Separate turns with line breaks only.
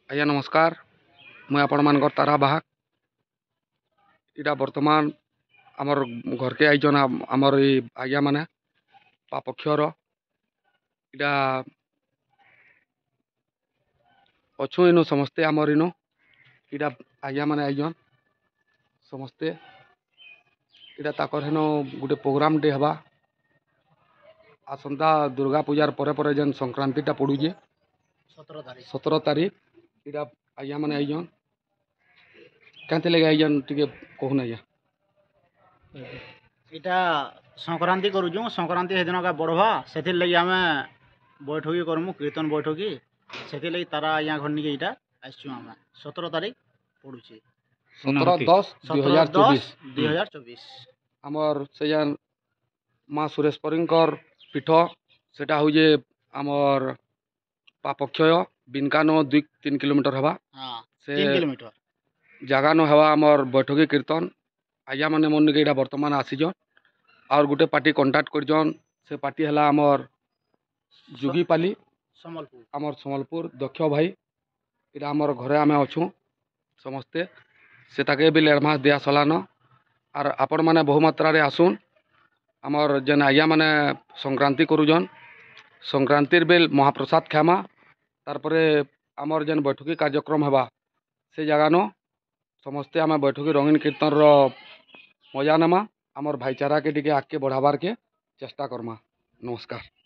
ଆଜ୍ଞା ନମସ୍କାର। ମୁଇଁ ଆପଣମାନଙ୍କର ତାରା ବାହାକ। ଇଟା ବର୍ତ୍ତମାନ ଆମର ଘରକେ ଆଇଛନ୍ ଆମର ଏଇ ଆଜ୍ଞା ମାନେ ପକ୍ଷର ଇଟା ଅଛୁ ଇନୁ ସମସ୍ତେ ଆମର ଇନୁ ଇଟା ଆଜ୍ଞା ମାନେ ଆଇଛନ୍ ସମସ୍ତେ ଇଟା ତାକର ହେନ ଗୋଟେ ପ୍ରୋଗ୍ରାମଟେ ହେବା ଆସନ୍ତା ଦୁର୍ଗା ପୂଜାର ପରେ ଯେନ୍ ସଂକ୍ରାନ୍ତିଟା ପଡ଼ୁଛେ 17 ତାରିଖ ଇଟା ଆଜ୍ଞା ମାନେ ଆଇଛନ୍ କେନ୍ତି ଲାଗି ଆଇଛନ୍ ଟିକେ କହୁନ୍ ଆଜ୍ଞା।
ଇଟା ସଂକ୍ରାନ୍ତି କରୁଛୁଁ ସଂକ୍ରାନ୍ତି ସେଦିନକା ବଢ଼ବା ସେଥିର୍ଲାଗି ଆମେ ବୈଠକି କରମୁ କୀର୍ତ୍ତନ ବୈଠକି ସେଥିର୍ଲାଗି ତାରା ଆଜ୍ଞା ଘରନିକେ ଇଟା ଆସିଛୁଁ ଆମେ 17 ତାରିଖ ପଡ଼ୁଛେ
17/10/2024 ଆମର୍ ସେ ଯେନ୍ ମା ସୁରେଶ୍ୱରୀଙ୍କର ପୀଠ ସେଟା ହଉଛେ ଆମର୍ ପାପକ୍ଷୟ ବିନକାନ 2-3 କିଲୋମିଟର ହେବା ସେ
3 କିଲୋମିଟର
ଜାଗାନ ହେବା ଆମର୍ ବୈଠକି କୀର୍ତ୍ତନ ଆଜ୍ଞା ମାନେ ମନିକେ ଇଟା ବର୍ତ୍ତମାନ ଆସିଛନ୍ ଆଉ ଗୋଟେ ପାର୍ଟି କଣ୍ଟାକ୍ଟ କରିଛନ୍ ସେ ପାର୍ଟି ହେଲା ଆମର୍ ଯୁଗୀପାଲି
ସମ୍ବଲପୁର
ଆମର୍ ସମ୍ବଲପୁର ଦକ୍ଷ ଭାଇ ଇଟା ଆମର୍ ଘରେ ଆମେ ଅଛୁଁ ସମସ୍ତେ ସେତାକେ ବି ଏଡ଼ଭାନ୍ସ ଦିଆ ସଲାନ ଆର୍ ଆପଣମାନେ ବହୁ ମାତ୍ରାରେ ଆସୁନ୍ ଆମର୍ ଯେନ୍ ଆଜ୍ଞା ମାନେ ସଂକ୍ରାନ୍ତି କରୁଛନ୍ ସଂକ୍ରାନ୍ତିର ବେଲ୍ ମହାପ୍ରସାଦ ଖାଏମା ତାର୍ପରେ ଆମର୍ ଯେନ୍ ବୈଠକି କାର୍ଯ୍ୟକ୍ରମ ହେବା ସେ ଜାଗାନ ସମସ୍ତେ ଆମେ ବୈଠକି ରଙ୍ଗୀନ କୀର୍ତ୍ତନର ମଜା ନେମା ଆମର୍ ଭାଇଚାରାକେ ଟିକେ ଆଗକେ ବଢ଼ାବାର୍କେ ଚେଷ୍ଟା କର୍ମା। ନମସ୍କାର।